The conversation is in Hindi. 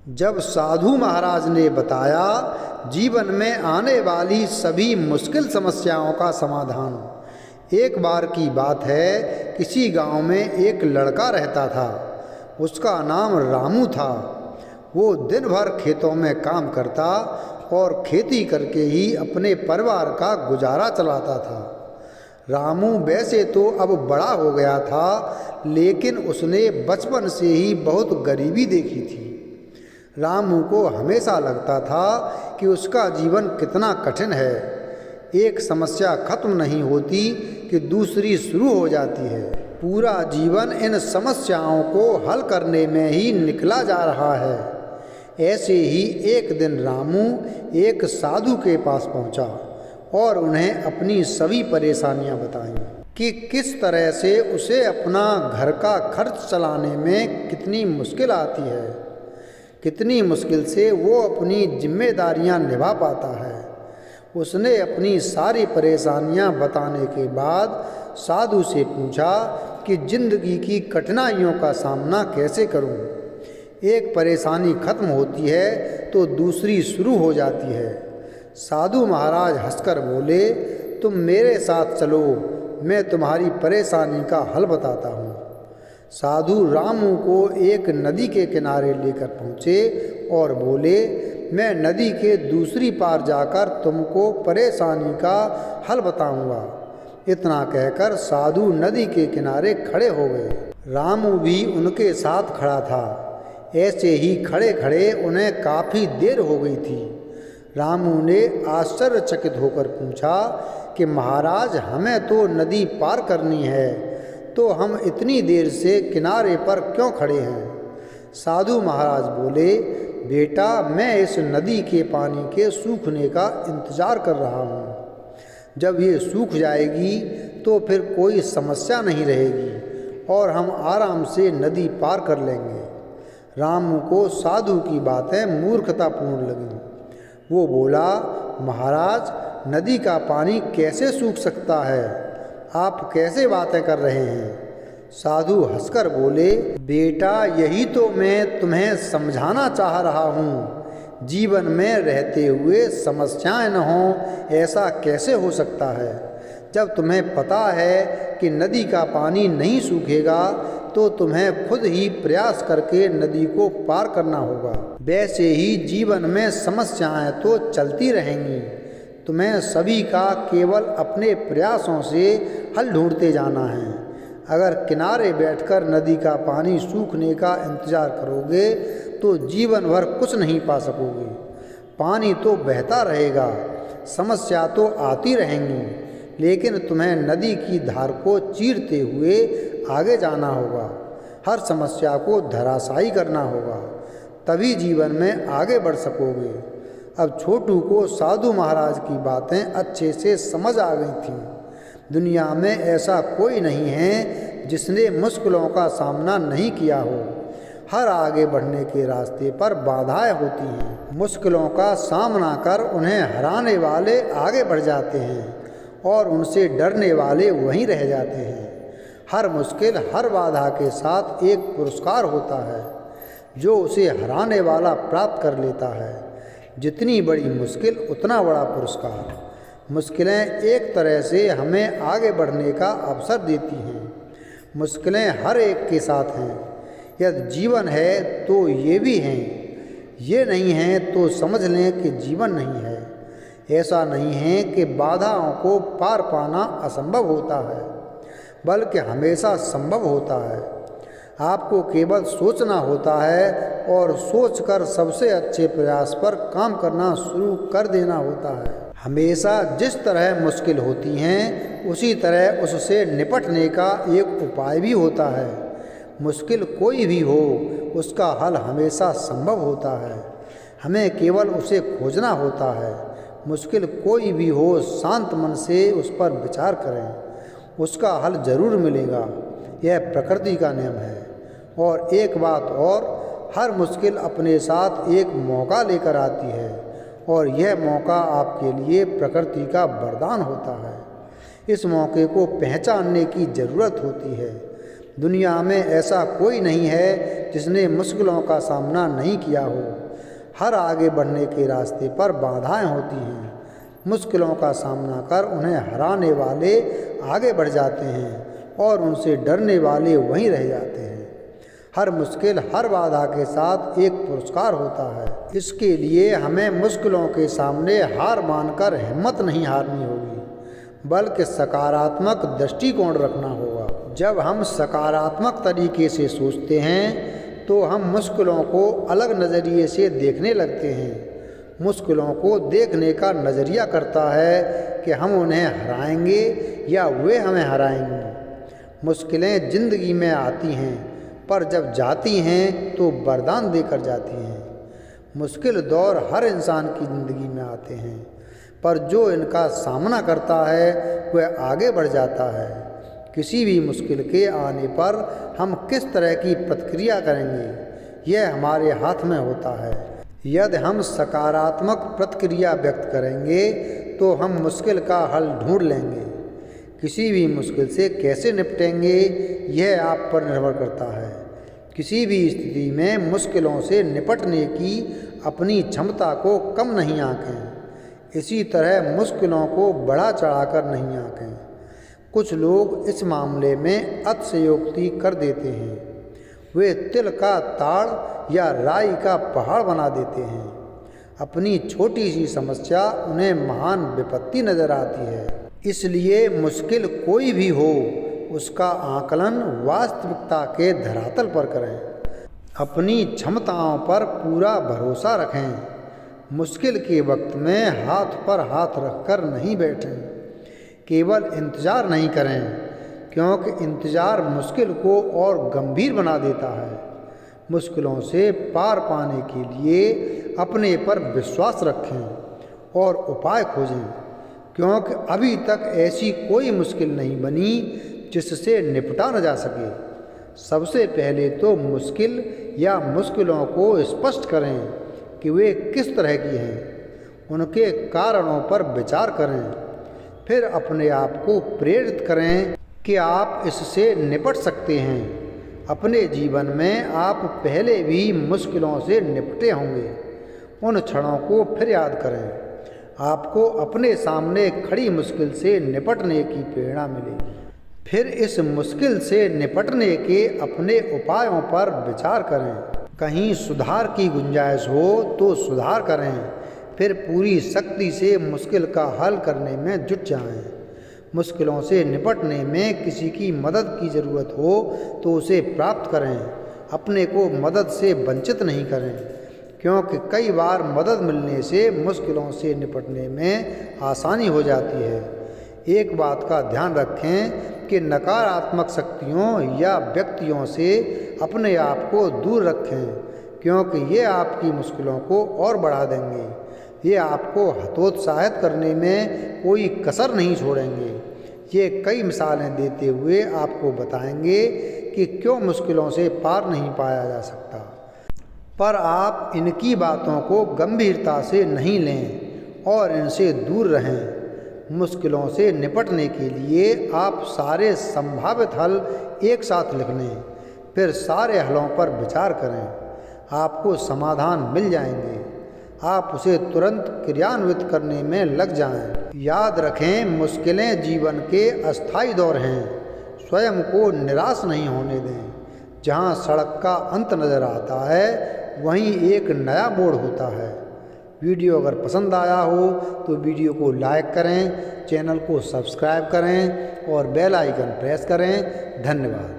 जब साधु महाराज ने बताया जीवन में आने वाली सभी मुश्किल समस्याओं का समाधान। एक बार की बात है, किसी गांव में एक लड़का रहता था। उसका नाम रामू था। वो दिन भर खेतों में काम करता और खेती करके ही अपने परिवार का गुजारा चलाता था। रामू वैसे तो अब बड़ा हो गया था, लेकिन उसने बचपन से ही बहुत गरीबी देखी थी। रामू को हमेशा लगता था कि उसका जीवन कितना कठिन है। एक समस्या खत्म नहीं होती कि दूसरी शुरू हो जाती है। पूरा जीवन इन समस्याओं को हल करने में ही निकला जा रहा है। ऐसे ही एक दिन रामू एक साधु के पास पहुंचा और उन्हें अपनी सभी परेशानियां बताईं कि किस तरह से उसे अपना घर का खर्च चलाने में कितनी मुश्किल आती है, कितनी मुश्किल से वो अपनी जिम्मेदारियां निभा पाता है। उसने अपनी सारी परेशानियां बताने के बाद साधु से पूछा कि जिंदगी की कठिनाइयों का सामना कैसे करूं। एक परेशानी खत्म होती है तो दूसरी शुरू हो जाती है। साधु महाराज हंसकर बोले, तुम मेरे साथ चलो, मैं तुम्हारी परेशानी का हल बताता हूँ। साधु रामू को एक नदी के किनारे लेकर पहुँचे और बोले, मैं नदी के दूसरी पार जाकर तुमको परेशानी का हल बताऊंगा। इतना कहकर साधु नदी के किनारे खड़े हो गए। रामू भी उनके साथ खड़ा था। ऐसे ही खड़े खड़े उन्हें काफ़ी देर हो गई थी। रामू ने आश्चर्यचकित होकर पूछा कि महाराज, हमें तो नदी पार करनी है, तो हम इतनी देर से किनारे पर क्यों खड़े हैं? साधु महाराज बोले, बेटा, मैं इस नदी के पानी के सूखने का इंतज़ार कर रहा हूँ। जब ये सूख जाएगी तो फिर कोई समस्या नहीं रहेगी और हम आराम से नदी पार कर लेंगे। रामू को साधु की बातें मूर्खतापूर्ण लगीं। वो बोला, महाराज, नदी का पानी कैसे सूख सकता है? आप कैसे बातें कर रहे हैं? साधु हंसकर बोले, बेटा, यही तो मैं तुम्हें समझाना चाह रहा हूँ। जीवन में रहते हुए समस्याएं न हों, ऐसा कैसे हो सकता है? जब तुम्हें पता है कि नदी का पानी नहीं सूखेगा तो तुम्हें खुद ही प्रयास करके नदी को पार करना होगा। वैसे ही जीवन में समस्याएं तो चलती रहेंगी। तुम्हें सभी का केवल अपने प्रयासों से हल ढूंढते जाना है। अगर किनारे बैठकर नदी का पानी सूखने का इंतज़ार करोगे तो जीवन भर कुछ नहीं पा सकोगे। पानी तो बहता रहेगा, समस्या तो आती रहेंगी, लेकिन तुम्हें नदी की धार को चीरते हुए आगे जाना होगा। हर समस्या को धराशायी करना होगा, तभी जीवन में आगे बढ़ सकोगे। अब छोटू को साधु महाराज की बातें अच्छे से समझ आ गई थीं। दुनिया में ऐसा कोई नहीं है जिसने मुश्किलों का सामना नहीं किया हो। हर आगे बढ़ने के रास्ते पर बाधाएं होती हैं। मुश्किलों का सामना कर उन्हें हराने वाले आगे बढ़ जाते हैं और उनसे डरने वाले वहीं रह जाते हैं। हर मुश्किल, हर बाधा के साथ एक पुरस्कार होता है जो उसे हराने वाला प्राप्त कर लेता है। जितनी बड़ी मुश्किल उतना बड़ा पुरस्कार। मुश्किलें एक तरह से हमें आगे बढ़ने का अवसर देती हैं। मुश्किलें हर एक के साथ हैं। यदि जीवन है तो ये भी हैं। ये नहीं हैं तो समझ लें कि जीवन नहीं है। ऐसा नहीं है कि बाधाओं को पार पाना असंभव होता है, बल्कि हमेशा संभव होता है। आपको केवल सोचना होता है और सोचकर सबसे अच्छे प्रयास पर काम करना शुरू कर देना होता है। हमेशा जिस तरह मुश्किल होती हैं, उसी तरह उससे निपटने का एक उपाय भी होता है। मुश्किल कोई भी हो, उसका हल हमेशा संभव होता है। हमें केवल उसे खोजना होता है। मुश्किल कोई भी हो, शांत मन से उस पर विचार करें, उसका हल जरूर मिलेगा। यह प्रकृति का नियम है। और एक बात और, हर मुश्किल अपने साथ एक मौका लेकर आती है और यह मौका आपके लिए प्रकृति का वरदान होता है। इस मौके को पहचानने की ज़रूरत होती है। दुनिया में ऐसा कोई नहीं है जिसने मुश्किलों का सामना नहीं किया हो। हर आगे बढ़ने के रास्ते पर बाधाएं होती हैं। मुश्किलों का सामना कर उन्हें हराने वाले आगे बढ़ जाते हैं और उनसे डरने वाले वहीं रह जाते हैं। हर मुश्किल, हर बाधा के साथ एक पुरस्कार होता है। इसके लिए हमें मुश्किलों के सामने हार मानकर हिम्मत नहीं हारनी होगी, बल्कि सकारात्मक दृष्टिकोण रखना होगा। जब हम सकारात्मक तरीके से सोचते हैं तो हम मुश्किलों को अलग नज़रिए से देखने लगते हैं। मुश्किलों को देखने का नज़रिया करता है कि हम उन्हें हराएंगे या वे हमें हराएंगे। मुश्किलें ज़िंदगी में आती हैं, पर जब जाती हैं तो वरदान देकर जाती हैं। मुश्किल दौर हर इंसान की ज़िंदगी में आते हैं, पर जो इनका सामना करता है वह आगे बढ़ जाता है। किसी भी मुश्किल के आने पर हम किस तरह की प्रतिक्रिया करेंगे, यह हमारे हाथ में होता है। यदि हम सकारात्मक प्रतिक्रिया व्यक्त करेंगे तो हम मुश्किल का हल ढूंढ लेंगे। किसी भी मुश्किल से कैसे निपटेंगे, यह आप पर निर्भर करता है। किसी भी स्थिति में मुश्किलों से निपटने की अपनी क्षमता को कम नहीं आंकें। इसी तरह मुश्किलों को बढ़ा चढ़ाकर नहीं आंकें। कुछ लोग इस मामले में अतिशयोक्ति कर देते हैं। वे तिल का ताड़ या राई का पहाड़ बना देते हैं। अपनी छोटी सी समस्या उन्हें महान विपत्ति नज़र आती है। इसलिए मुश्किल कोई भी हो, उसका आकलन वास्तविकता के धरातल पर करें। अपनी क्षमताओं पर पूरा भरोसा रखें। मुश्किल के वक्त में हाथ पर हाथ रखकर नहीं बैठें। केवल इंतज़ार नहीं करें, क्योंकि इंतज़ार मुश्किल को और गंभीर बना देता है। मुश्किलों से पार पाने के लिए अपने पर विश्वास रखें और उपाय खोजें, क्योंकि अभी तक ऐसी कोई मुश्किल नहीं बनी जिससे निपटा न जा सके। सबसे पहले तो मुश्किल या मुश्किलों को स्पष्ट करें कि वे किस तरह की हैं। उनके कारणों पर विचार करें। फिर अपने आप को प्रेरित करें कि आप इससे निपट सकते हैं। अपने जीवन में आप पहले भी मुश्किलों से निपटे होंगे। उन क्षणों को फिर याद करें। आपको अपने सामने खड़ी मुश्किल से निपटने की प्रेरणा मिलेगी। फिर इस मुश्किल से निपटने के अपने उपायों पर विचार करें। कहीं सुधार की गुंजाइश हो तो सुधार करें। फिर पूरी शक्ति से मुश्किल का हल करने में जुट जाएं। मुश्किलों से निपटने में किसी की मदद की ज़रूरत हो तो उसे प्राप्त करें। अपने को मदद से वंचित नहीं करें, क्योंकि कई बार मदद मिलने से मुश्किलों से निपटने में आसानी हो जाती है। एक बात का ध्यान रखें कि नकारात्मक शक्तियों या व्यक्तियों से अपने आप को दूर रखें, क्योंकि ये आपकी मुश्किलों को और बढ़ा देंगे। ये आपको हतोत्साहित करने में कोई कसर नहीं छोड़ेंगे। ये कई मिसालें देते हुए आपको बताएंगे कि क्यों मुश्किलों से पार नहीं पाया जा सकता। पर आप इनकी बातों को गंभीरता से नहीं लें और इनसे दूर रहें। मुश्किलों से निपटने के लिए आप सारे संभावित हल एक साथ लिख लें। फिर सारे हलों पर विचार करें। आपको समाधान मिल जाएंगे। आप उसे तुरंत क्रियान्वित करने में लग जाएं। याद रखें, मुश्किलें जीवन के अस्थायी दौर हैं। स्वयं को निराश नहीं होने दें। जहां सड़क का अंत नज़र आता है, वहीं एक नया मोड़ होता है। वीडियो अगर पसंद आया हो तो वीडियो को लाइक करें, चैनल को सब्सक्राइब करें और बेल आइकन प्रेस करें। धन्यवाद।